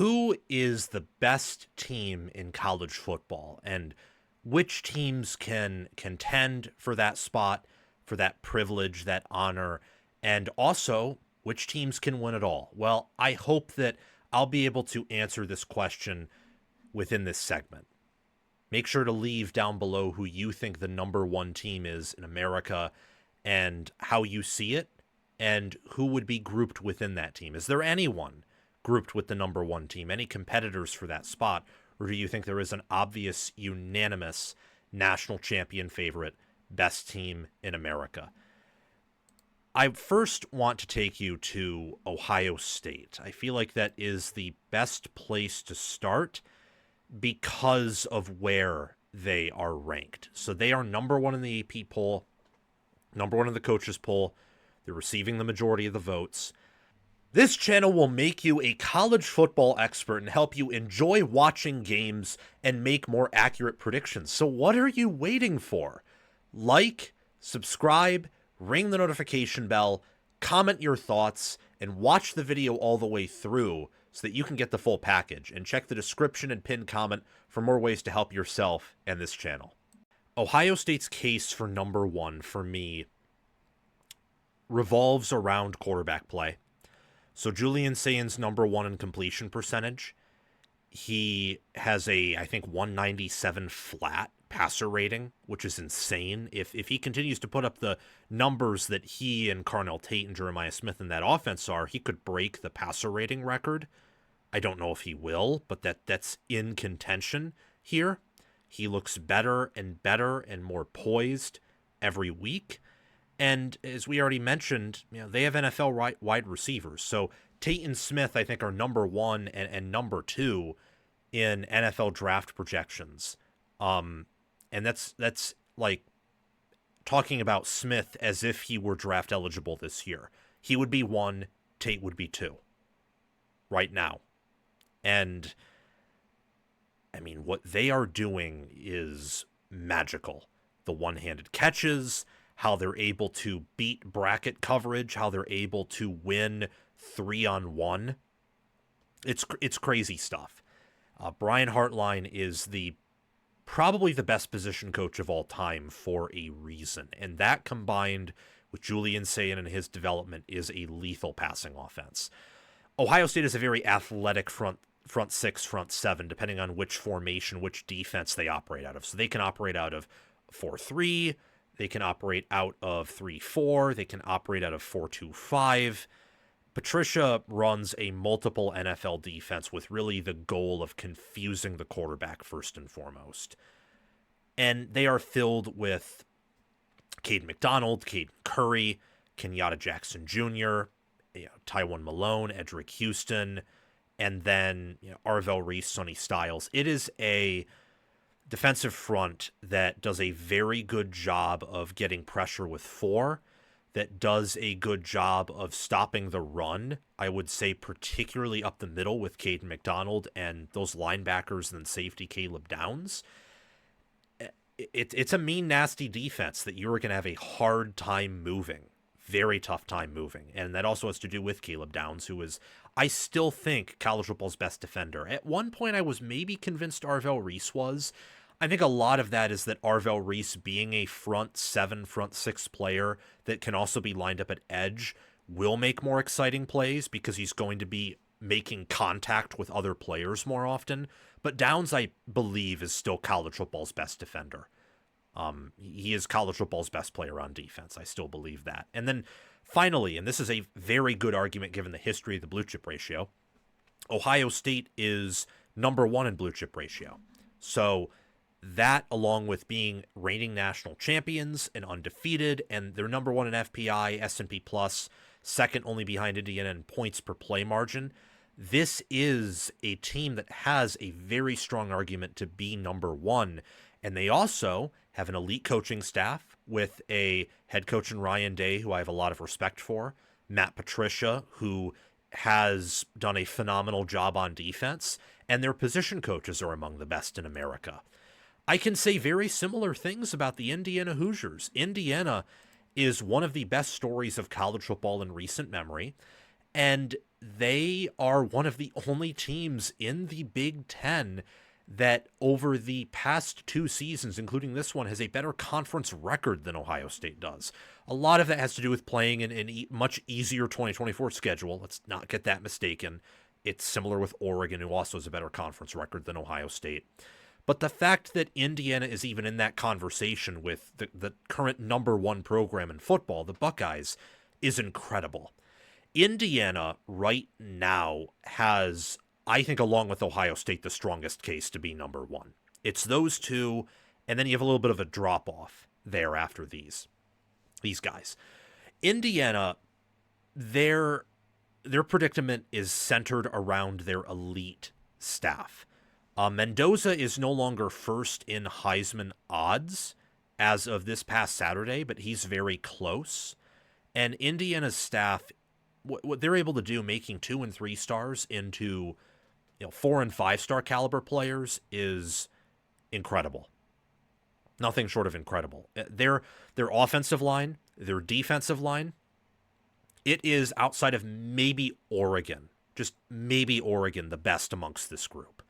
who is the best team in college football and which teams can contend for that spot, for that privilege, that honor, and also which teams can win it all? Well, I hope that I'll be able to answer this question within this segment. Make sure to leave down below who you think the number one team is in America and how you see it and who would be grouped within that team. Is there anyone grouped with the number one team? Any competitors for that spot? Or do you think there is an obvious, unanimous national champion favorite, best team in America? I first want to take you to Ohio State. I feel like that is the best place to start because of where they are ranked. So they are number one in the AP poll, number one in the coaches poll. They're receiving the majority of the votes. This channel will make you a college football expert and help you enjoy watching games and make more accurate predictions. So what are you waiting for? Like, subscribe, ring the notification bell, comment your thoughts, and watch the video all the way through so that you can get the full package. And check the description and pinned comment for more ways to help yourself and this channel. Ohio State's case for number one for me revolves around quarterback play. So Julian Saint's number one in completion percentage. He has a, I think, 197 flat passer rating, which is insane. If he continues to put up the numbers that he and Carnell Tate and Jeremiah Smith in that offense are, he could break the passer rating record. I don't know if he will, but that's in contention here. He looks better and more poised every week. And as we already mentioned, they have NFL wide receivers. So Tate and Smith, I think, are number one and number two in NFL draft projections. And that's like talking about Smith as if he were draft eligible this year. He would be one, Tate would be two right now. And I mean, what they are doing is magical. The one-handed catches, how they're able to beat bracket coverage, how they're able to win 3-on-1. It's crazy stuff. Brian Hartline is probably the best position coach of all time for a reason. And that combined with Julian Sayin and his development is a lethal passing offense. Ohio State is a very athletic front six, front seven, depending on which formation, which defense they operate out of. So they can operate out of 4-3, they can operate out of 3-4, they can operate out of 4-2-5. Patricia runs a multiple NFL defense with really the goal of confusing the quarterback first and foremost. And they are filled with Caden McDonald, Caden Curry, Kenyatta Jackson Jr., Tywone Malone, Edric Houston, and then Arvell Reese, Sonny Styles. It is a defensive front that does a very good job of getting pressure with four, that does a good job of stopping the run, I would say particularly up the middle with Caden McDonald and those linebackers and then safety Caleb Downs. It's a mean, nasty defense that you are going to have a hard time moving. Very tough time moving. And that also has to do with Caleb Downs, who is, I still think, college football's best defender. At one point, I was maybe convinced Arvell Reese was. I think a lot of that is that Arvell Reese, being a front seven, front six player that can also be lined up at edge, will make more exciting plays because he's going to be making contact with other players more often. But Downs, I believe, is still college football's best defender. He is college football's best player on defense. I still believe that. And then finally, and this is a very good argument given the history of the blue chip ratio, Ohio State is number one in blue chip ratio. So that, along with being reigning national champions and undefeated, and they're number one in FPI, S&P Plus, second only behind Indiana in points per play margin, this is a team that has a very strong argument to be number one. And they also have an elite coaching staff with a head coach in Ryan Day, who I have a lot of respect for, Matt Patricia, who has done a phenomenal job on defense, and their position coaches are among the best in America. I can say very similar things about the Indiana Hoosiers. Indiana is one of the best stories of college football in recent memory, and they are one of the only teams in the Big Ten that over the past 2 seasons, including this one, has a better conference record than Ohio State does. A lot of that has to do with playing in a much easier 2024 schedule. Let's not get that mistaken. It's similar with Oregon, who also has a better conference record than Ohio State. But the fact that Indiana is even in that conversation with the current number one program in football, the Buckeyes, is incredible. Indiana right now has, I think, along with Ohio State, the strongest case to be number one. It's those two, and then you have a little bit of a drop off there after these guys. Indiana, their predicament is centered around their elite staff. Mendoza is no longer first in Heisman odds as of this past Saturday, but he's very close. And Indiana's staff, what they're able to do, making 2 and 3 stars into 4 and 5 star caliber players, is incredible. Nothing short of incredible. Their offensive line, their defensive line, it is outside of maybe Oregon, just maybe Oregon, the best amongst this group.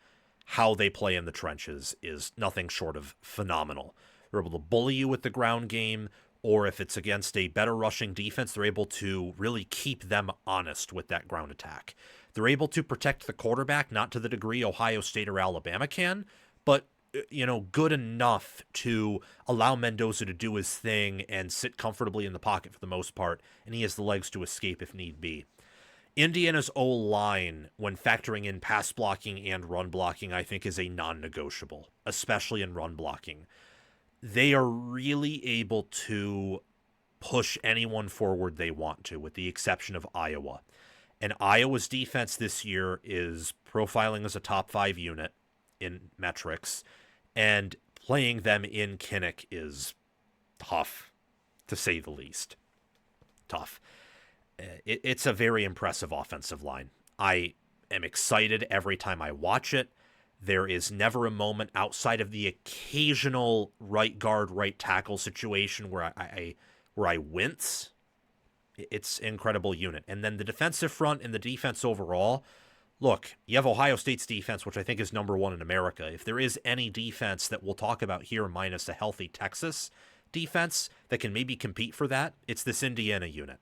How they play in the trenches is nothing short of phenomenal. They're able to bully you with the ground game, or if it's against a better rushing defense, they're able to really keep them honest with that ground attack. They're able to protect the quarterback, not to the degree Ohio State or Alabama can, but good enough to allow Mendoza to do his thing and sit comfortably in the pocket for the most part, and he has the legs to escape if need be. Indiana's O-line, when factoring in pass blocking and run blocking, I think is a non-negotiable, especially in run blocking. They are really able to push anyone forward they want to, with the exception of Iowa. And Iowa's defense this year is profiling as a top 5 unit in metrics, and playing them in Kinnick is tough, to say the least. Tough. It's a very impressive offensive line. I am excited every time I watch it. There is never a moment outside of the occasional right guard, right tackle situation where I wince. It's an incredible unit. And then the defensive front and the defense overall. Look, you have Ohio State's defense, which I think is number one in America. If there is any defense that we'll talk about here, minus a healthy Texas defense, that can maybe compete for that, it's this Indiana unit.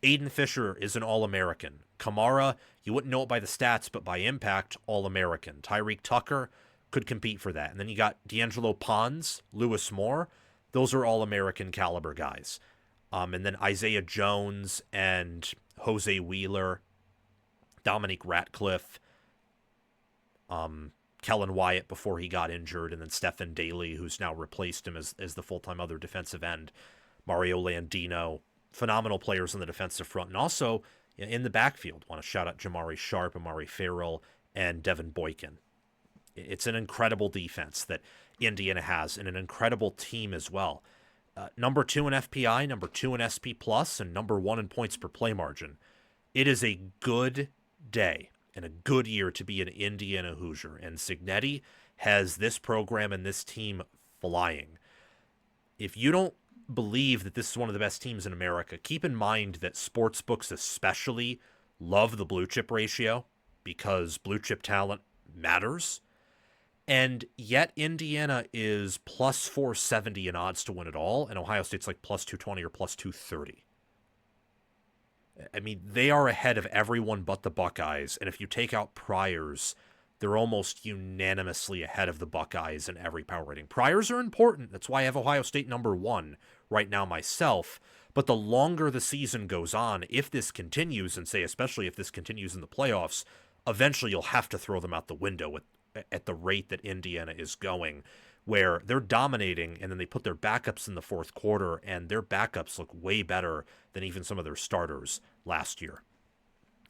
Aiden Fisher is an All-American. Kamara, you wouldn't know it by the stats, but by impact, All-American. Tyreek Tucker could compete for that. And then you got D'Angelo Pons, Lewis Moore. Those are All-American caliber guys. And then Isaiah Jones and Jose Wheeler, Dominique Ratcliffe, Kellen Wyatt before he got injured, and then Stephen Daly, who's now replaced him as the full-time other defensive end, Mario Landino. Phenomenal players on the defensive front. And also in the backfield, want to shout out Jamari Sharp, Amari Farrell, and Devin Boykin. It's an incredible defense that Indiana has, and an incredible team as well. Number 2 in FPI, number 2 in SP+, and number 1 in points per play margin. It is a good day and a good year to be an Indiana Hoosier, and Cignetti has this program and this team flying. If you don't believe that this is one of the best teams in America, keep in mind that sports books especially love the blue chip ratio, because blue chip talent matters. And yet Indiana is plus 470 in odds to win it all, and Ohio State's like plus 220 or plus 230. I mean, they are ahead of everyone but the Buckeyes, and if you take out priors, they're almost unanimously ahead of the Buckeyes in every power rating. Priors are important. That's why I have Ohio State number 1 right now myself. But the longer the season goes on, if this continues, and say especially if this continues in the playoffs, eventually you'll have to throw them out the window at the rate that Indiana is going, where they're dominating and then they put their backups in the fourth quarter, and their backups look way better than even some of their starters last year.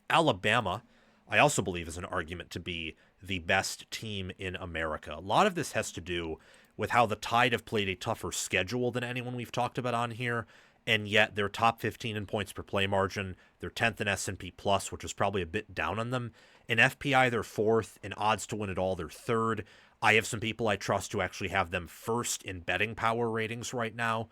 Alabama, I also believe, is an argument to be the best team in America. A lot of this has to do with how the Tide have played a tougher schedule than anyone we've talked about on here, and yet they're top 15 in points per play margin. They're 10th in S&P+, which is probably a bit down on them. In FPI, they're 4th. In odds to win it all, they're 3rd. I have some people I trust to actually have them 1st in betting power ratings right now.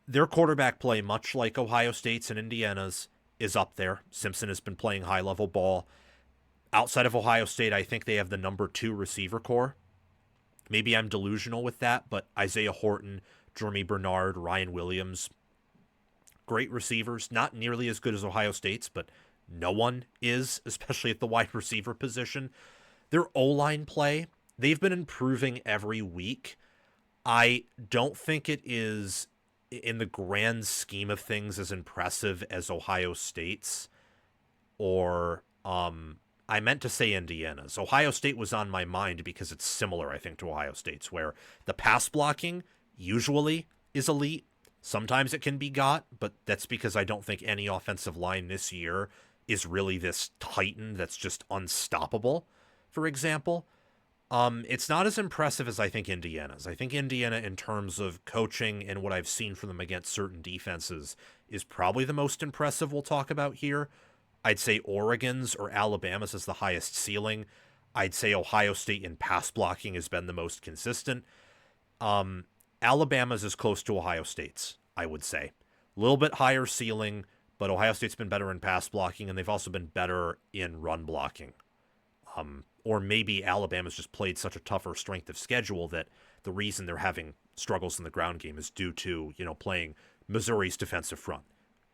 Their quarterback play, much like Ohio State's and Indiana's, is up there. Simpson has been playing high-level ball. Outside of Ohio State, I think they have the number 2 receiver core. Maybe I'm delusional with that, but Isaiah Horton, Jeremy Bernard, Ryan Williams, great receivers. Not nearly as good as Ohio State's, but no one is, especially at the wide receiver position. Their O-line play, they've been improving every week. I don't think it is, in the grand scheme of things, as impressive as Ohio State's, or I meant to say Indiana's. Ohio State was on my mind because it's similar, I think, to Ohio State's, where the pass blocking usually is elite. Sometimes it can be got, but that's because I don't think any offensive line this year is really this titan that's just unstoppable, for example. It's not as impressive as I think Indiana's. I think Indiana, in terms of coaching and what I've seen from them against certain defenses, is probably the most impressive we'll talk about here. I'd say Oregon's or Alabama's is the highest ceiling. I'd say Ohio State in pass blocking has been the most consistent. Alabama's is close to Ohio State's, I would say. A little bit higher ceiling, but Ohio State's been better in pass blocking, and they've also been better in run blocking. Or maybe Alabama's just played such a tougher strength of schedule that the reason they're having struggles in the ground game is due to, playing Missouri's defensive front,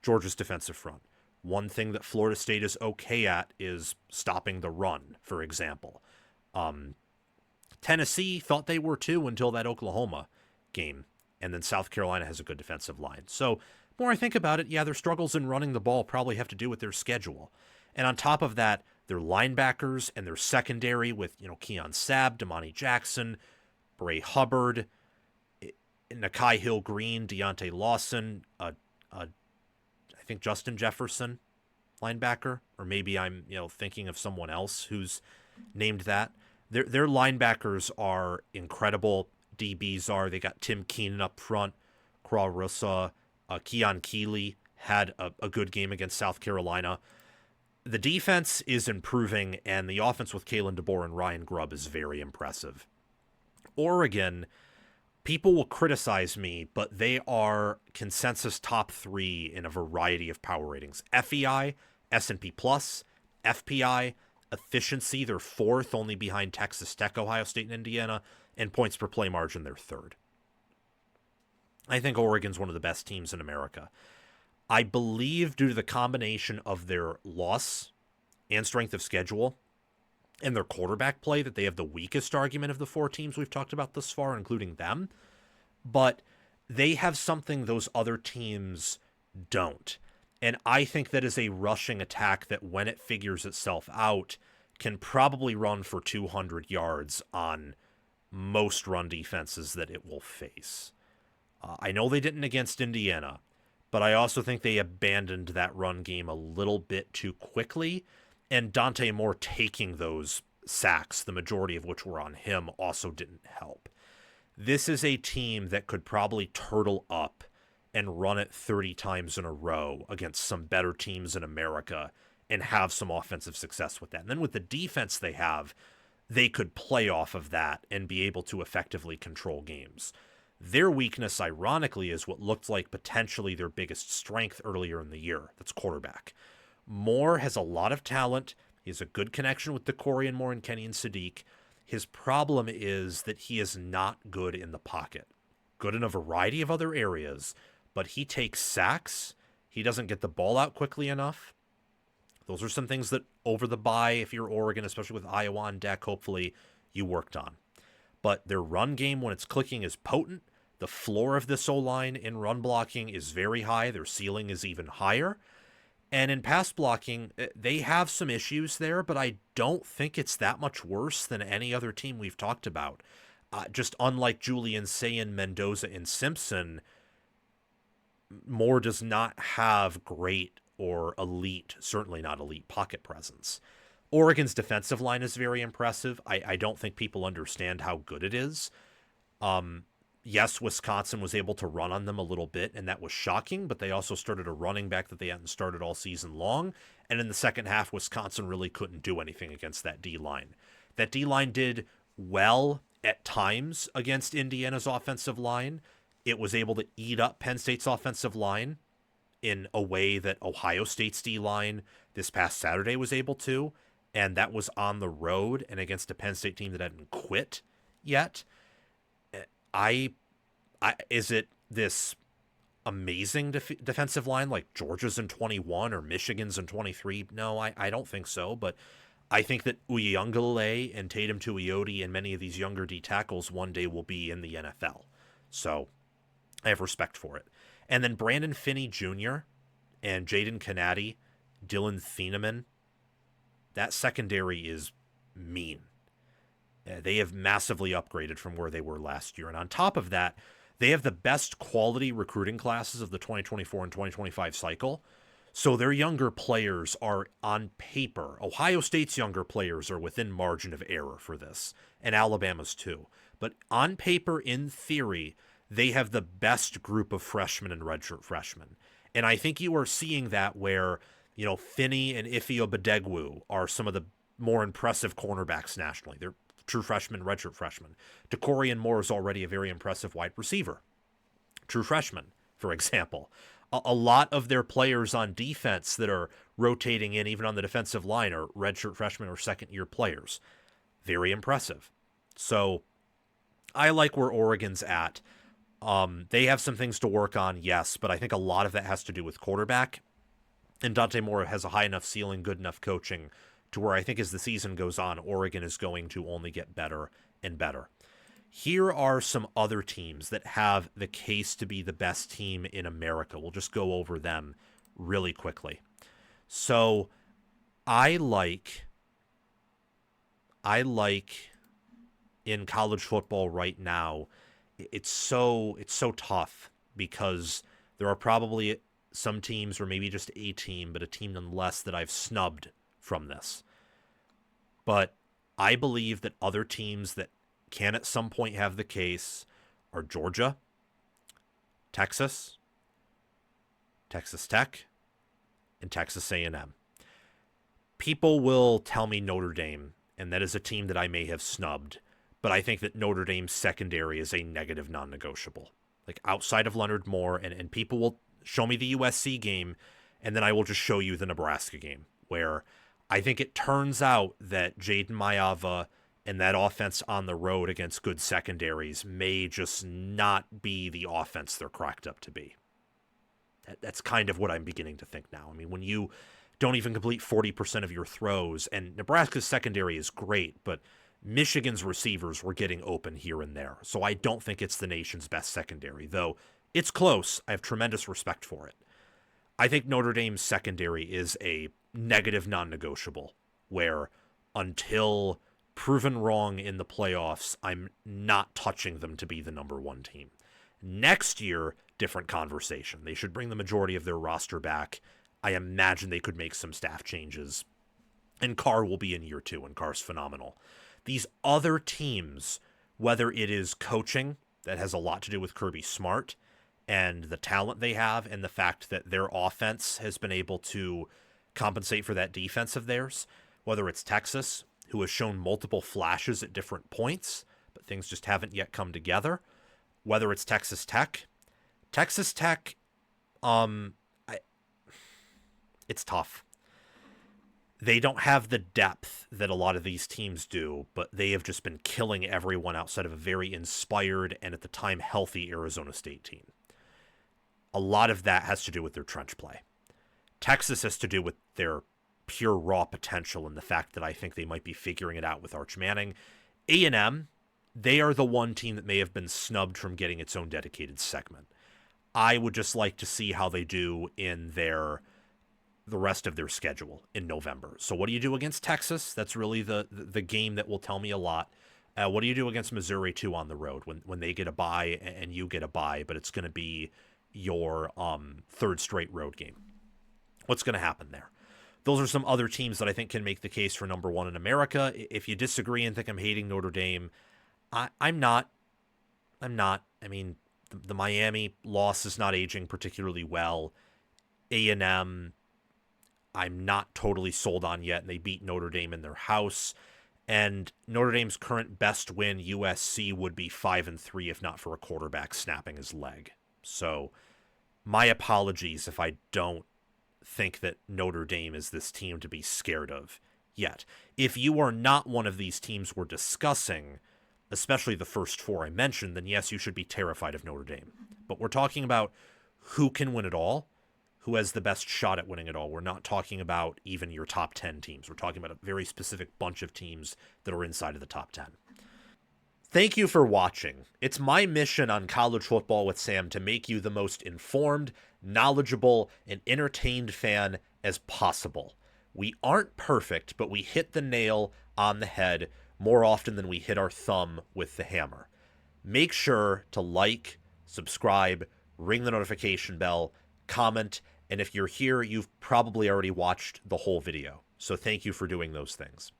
Georgia's defensive front. One thing that Florida State is okay at is stopping the run, for example. Tennessee thought they were too until that Oklahoma game, and then South Carolina has a good defensive line. So, the more I think about it, yeah, their struggles in running the ball probably have to do with their schedule. And on top of that, their linebackers and their secondary with, Keon Sabb, Damani Jackson, Bray Hubbard, Nakai Hill-Green, Deontay Lawson, I think Justin Jefferson, linebacker, or maybe I'm, thinking of someone else who's named that. Their linebackers are incredible. DBs are. They got Tim Keenan up front, Kra Russa, Keon Keeley had a good game against South Carolina. The defense is improving, and the offense with Kalen DeBoer and Ryan Grubb is very impressive. Oregon, people will criticize me, but they are consensus top 3 in a variety of power ratings. FEI, S&P Plus, FPI, efficiency, they're 4th, only behind Texas Tech, Ohio State, and Indiana, and points per play margin, they're 3rd. I think Oregon's one of the best teams in America. I believe due to the combination of their loss and strength of schedule and their quarterback play that they have the weakest argument of the 4 teams we've talked about thus far, including them. But they have something those other teams don't. And I think that is a rushing attack that, when it figures itself out, can probably run for 200 yards on most run defenses that it will face. I know they didn't against Indiana, but I also think they abandoned that run game a little bit too quickly, and Dante Moore taking those sacks, the majority of which were on him, also didn't help. This is a team that could probably turtle up and run it 30 times in a row against some better teams in America and have some offensive success with that. And then with the defense they have, they could play off of that and be able to effectively control games. Their weakness, ironically, is what looked like potentially their biggest strength earlier in the year. That's quarterback. Moore has a lot of talent. He has a good connection with DeCorian Moore and Kenny and Sadiq. His problem is that he is not good in the pocket. Good in a variety of other areas, but he takes sacks. He doesn't get the ball out quickly enough. Those are some things that over the bye, if you're Oregon, especially with Iowa on deck, hopefully you worked on. But their run game, when it's clicking, is potent. The floor of this O-line in run blocking is very high. Their ceiling is even higher. And in pass blocking, they have some issues there, but I don't think it's that much worse than any other team we've talked about. Just unlike Julian Sayin, Mendoza, and Simpson, Moore does not have great or elite, certainly not elite, pocket presence. Oregon's defensive line is very impressive. I don't think people understand how good it is. Yes, Wisconsin was able to run on them a little bit, and that was shocking, but they also started a running back that they hadn't started all season long, and in the second half, Wisconsin really couldn't do anything against that D-line. That D-line did well at times against Indiana's offensive line. It was able to eat up Penn State's offensive line in a way that Ohio State's D-line this past Saturday was able to, and that was on the road and against a Penn State team that hadn't quit yet. I, is it this amazing defensive line like Georgia's in 21 or Michigan's in 23? No, I don't think so, but I think that Uyunglele and Tatum Tuioti and many of these younger D tackles one day will be in the NFL. So I have respect for it. And then Brandon Finney Jr. and Jaden Kannady, Dylan Thieneman, that secondary is mean. They have massively upgraded from where they were last year. And on top of that, they have the best quality recruiting classes of the 2024 and 2025 cycle. So their younger players are on paper. Ohio State's younger players are within margin of error for this, and Alabama's too. But on paper, in theory, they have the best group of freshmen and redshirt freshmen. And I think you are seeing that where, Finney and Ifeoma Badegwu are some of the more impressive cornerbacks nationally. They're true freshmen, redshirt freshmen. Decorian Moore is already a very impressive wide receiver. True freshman, for example. A lot of their players on defense that are rotating in, even on the defensive line, are redshirt freshmen or second-year players. Very impressive. So I like where Oregon's at. They have some things to work on, yes, but I think a lot of that has to do with quarterback. And Dante Moore has a high enough ceiling, good enough coaching, to where I think as the season goes on, Oregon is going to only get better and better. Here are some other teams that have the case to be the best team in America. We'll just go over them really quickly. So I like in college football right now, it's so tough because there are probably some teams, or maybe just a team, but a team nonetheless that I've snubbed from this. But I believe that other teams that can at some point have the case are Georgia, Texas, Texas Tech, and Texas A&M. People will tell me Notre Dame, and that is a team that I may have snubbed, but I think that Notre Dame's secondary is a negative non-negotiable. Like outside of Leonard Moore, and people will show me the USC game, and then I will just show you the Nebraska game, where I think it turns out that Jaden Maiava and that offense on the road against good secondaries may just not be the offense they're cracked up to be. That's kind of what I'm beginning to think now. I mean, when you don't even complete 40% of your throws, and Nebraska's secondary is great, but Michigan's receivers were getting open here and there. So I don't think it's the nation's best secondary, though it's close. I have tremendous respect for it. I think Notre Dame's secondary is a negative non-negotiable, where until proven wrong in the playoffs, I'm not touching them to be the number one team. Next year, different conversation. They should bring the majority of their roster back. I imagine they could make some staff changes. And Carr will be in year 2, and Carr's phenomenal. These other teams, whether it is coaching, that has a lot to do with Kirby Smart, and the talent they have, and the fact that their offense has been able to compensate for that defense of theirs, whether it's Texas, who has shown multiple flashes at different points, but things just haven't yet come together, whether it's Texas Tech. Texas Tech, it's tough. They don't have the depth that a lot of these teams do, but they have just been killing everyone outside of a very inspired and at the time healthy Arizona State team. A lot of that has to do with their trench play. Texas has to do with their pure raw potential and the fact that I think they might be figuring it out with Arch Manning. A&M, they are the one team that may have been snubbed from getting its own dedicated segment. I would just like to see how they do in the rest of their schedule in November. So what do you do against Texas? That's really the game that will tell me a lot. What do you do against Missouri, too, on the road when they get a bye and you get a bye, but it's going to be your third straight road game? What's going to happen there? Those are some other teams that I think can make the case for number one in America. If you disagree and think I'm hating Notre Dame, I'm not. I mean, the Miami loss is not aging particularly well. A&M, I'm not totally sold on yet, and they beat Notre Dame in their house. And Notre Dame's current best win, USC, would be 5-3 if not for a quarterback snapping his leg. So my apologies if I don't think that Notre Dame is this team to be scared of yet. If you are not one of these teams we're discussing, especially the first four I mentioned, then yes, you should be terrified of Notre Dame. But we're talking about who can win it all, who has the best shot at winning it all. We're not talking about even your top 10 teams. We're talking about a very specific bunch of teams that are inside of the top 10. Thank you for watching. It's my mission on College Football with Sam to make you the most informed, knowledgeable, and entertained fan as possible. We aren't perfect, but we hit the nail on the head more often than we hit our thumb with the hammer. Make sure to like, subscribe, ring the notification bell, comment, and if you're here, you've probably already watched the whole video. So thank you for doing those things.